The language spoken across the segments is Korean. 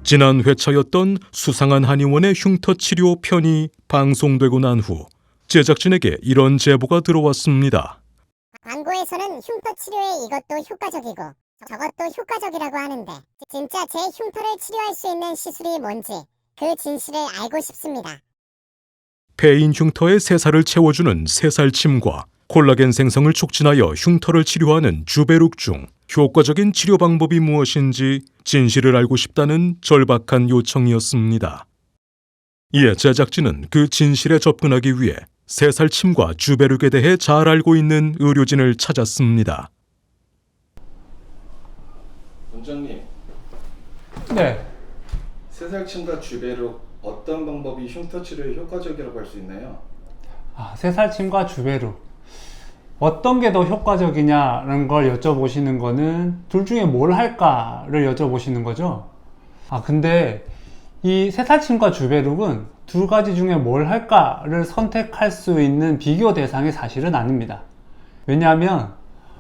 지난 회차였던 수상한 한의원의 흉터 치료 편이 방송되고 난 후 제작진에게 이런 제보가 들어왔습니다. 광고에서는 흉터 치료에 이것도 효과적이고 저것도 효과적이라고 하는데 진짜 제 흉터를 치료할 수 있는 시술이 뭔지 그 진실을 알고 싶습니다. 폐인 흉터에 새살을 채워주는 새살침과 콜라겐 생성을 촉진하여 흉터를 치료하는 주베룩 중 효과적인 치료 방법이 무엇인지 진실을 알고 싶다는 절박한 요청이었습니다. 이에 제작진은 그 진실에 접근하기 위해 새살침과 주베룩에 대해 잘 알고 있는 의료진을 찾았습니다. 원장님, 네. 새살침과 주베룩 어떤 방법이 흉터 치료에 효과적이라고 할 수 있나요? 새살침과 주베룩 어떤 게 더 효과적이냐는 걸 여쭤보시는 거는 둘 중에 뭘 할까를 여쭤보시는 거죠. 근데 이 새살침과 주베룩은 두 가지 중에 뭘 할까를 선택할 수 있는 비교 대상이 사실은 아닙니다. 왜냐하면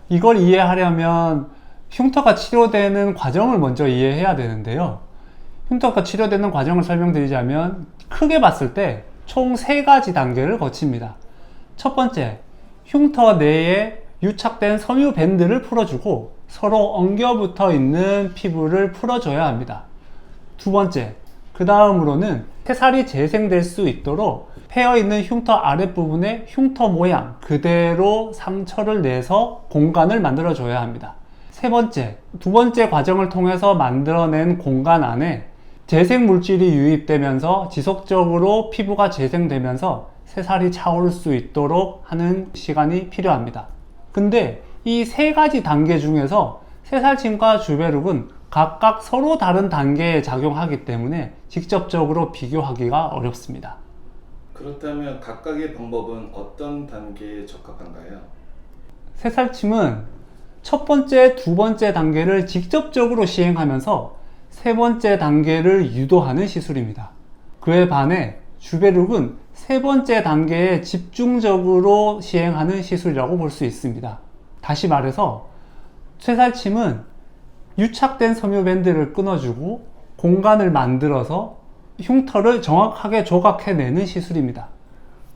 이걸 이해하려면 흉터가 치료되는 과정을 먼저 이해해야 되는데요. 흉터가 치료되는 과정을 설명드리자면 크게 봤을 때 총 3가지 단계를 거칩니다. 첫 번째, 흉터 내에 유착된 섬유 밴드를 풀어주고 서로 엉겨붙어 있는 피부를 풀어줘야 합니다. 두 번째, 그 다음으로는 새살이 재생될 수 있도록 패여있는 흉터 아랫부분에 흉터 모양 그대로 상처를 내서 공간을 만들어줘야 합니다. 세 번째, 두 번째 과정을 통해서 만들어낸 공간 안에 재생 물질이 유입되면서 지속적으로 피부가 재생되면서 새살이 차오를 수 있도록 하는 시간이 필요합니다. 근데 이 3가지 단계 중에서 새살침과 주베룩은 각각 서로 다른 단계에 작용하기 때문에 직접적으로 비교하기가 어렵습니다. 그렇다면 각각의 방법은 어떤 단계에 적합한가요? 새살침은 첫 번째, 두 번째 단계를 직접적으로 시행하면서 세 번째 단계를 유도하는 시술입니다. 그에 반해 주베룩은 세 번째 단계에 집중적으로 시행하는 시술이라고 볼 수 있습니다. 다시 말해서 새살침은 유착된 섬유밴드를 끊어주고 공간을 만들어서 흉터를 정확하게 조각해내는 시술입니다.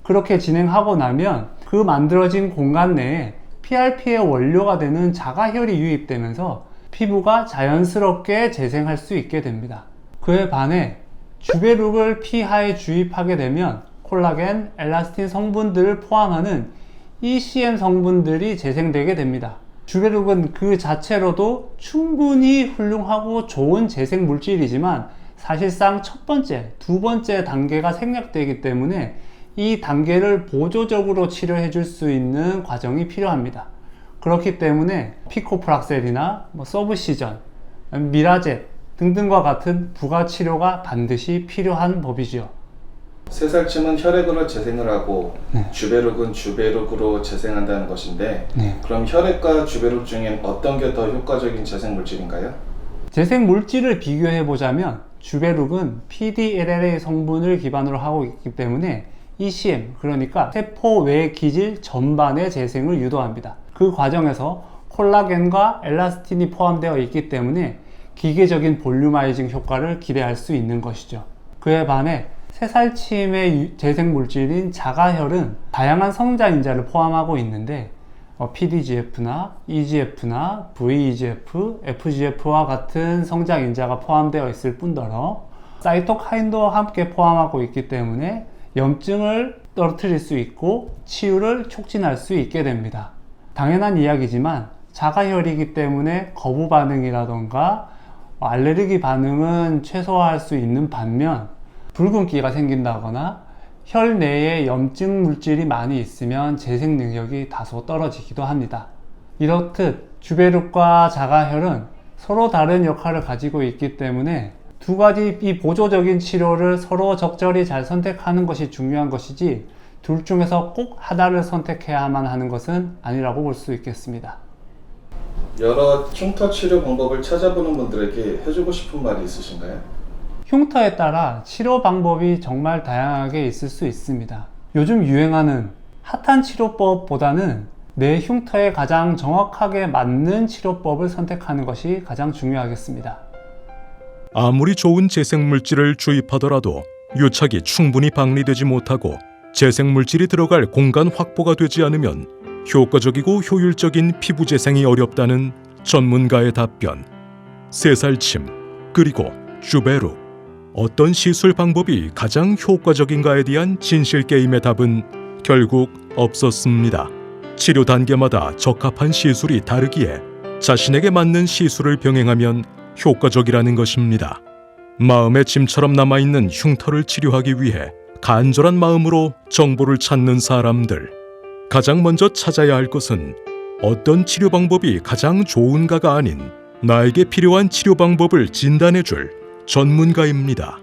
그렇게 진행하고 나면 그 만들어진 공간 내에 PRP의 원료가 되는 자가혈이 유입되면서 피부가 자연스럽게 재생할 수 있게 됩니다. 그에 반해 주베룩을 피하에 주입하게 되면 콜라겐, 엘라스틴 성분들을 포함하는 ECM 성분들이 재생되게 됩니다. 주베룩은 그 자체로도 충분히 훌륭하고 좋은 재생 물질이지만 사실상 첫 번째, 두 번째 단계가 생략되기 때문에 이 단계를 보조적으로 치료해 줄 수 있는 과정이 필요합니다. 그렇기 때문에 피코프락셀이나 서브시전, 미라젯 등등과 같은 부가 치료가 반드시 필요한 법이지요. 새살침은 혈액으로 재생을 하고 주베룩은 주베룩으로 재생한다는 것인데 그럼 혈액과 주베룩 중엔 어떤 게 더 효과적인 재생 물질인가요? 재생 물질을 비교해 보자면 주베룩은 PDLLA 성분을 기반으로 하고 있기 때문에 ECM, 그러니까 세포 외 기질 전반의 재생을 유도합니다. 그 과정에서 콜라겐과 엘라스틴이 포함되어 있기 때문에 기계적인 볼륨아이징 효과를 기대할 수 있는 것이죠. 그에 반해 새살침의 재생 물질인 자가혈은 다양한 성자인자를 포함하고 있는데 PDGF나 EGF나 VEGF, FGF와 같은 성장인자가 포함되어 있을 뿐더러 사이토카인도 함께 포함하고 있기 때문에 염증을 떨어뜨릴 수 있고 치유를 촉진할 수 있게 됩니다. 당연한 이야기지만 자가혈이기 때문에 거부 반응이라던가 알레르기 반응은 최소화할 수 있는 반면 붉은기가 생긴다거나 혈 내에 염증 물질이 많이 있으면 재생 능력이 다소 떨어지기도 합니다. 이렇듯 주베룩과 자가혈은 서로 다른 역할을 가지고 있기 때문에 두 가지 이 보조적인 치료를 서로 적절히 잘 선택하는 것이 중요한 것이지 둘 중에서 꼭 하나를 선택해야만 하는 것은 아니라고 볼 수 있겠습니다. 여러 흉터 치료 방법을 찾아보는 분들에게 해주고 싶은 말이 있으신가요? 흉터에 따라 치료 방법이 정말 다양하게 있을 수 있습니다. 요즘 유행하는 핫한 치료법보다는 내 흉터에 가장 정확하게 맞는 치료법을 선택하는 것이 가장 중요하겠습니다. 아무리 좋은 재생물질을 주입하더라도 유착이 충분히 방리되지 못하고 재생물질이 들어갈 공간 확보가 되지 않으면 효과적이고 효율적인 피부 재생이 어렵다는 전문가의 답변. 새살침, 그리고 주베룩. 어떤 시술 방법이 가장 효과적인가에 대한 진실 게임의 답은 결국 없었습니다. 치료 단계마다 적합한 시술이 다르기에 자신에게 맞는 시술을 병행하면 효과적이라는 것입니다. 마음의 짐처럼 남아있는 흉터를 치료하기 위해 간절한 마음으로 정보를 찾는 사람들. 가장 먼저 찾아야 할 것은 어떤 치료 방법이 가장 좋은가가 아닌 나에게 필요한 치료 방법을 진단해줄 전문가입니다.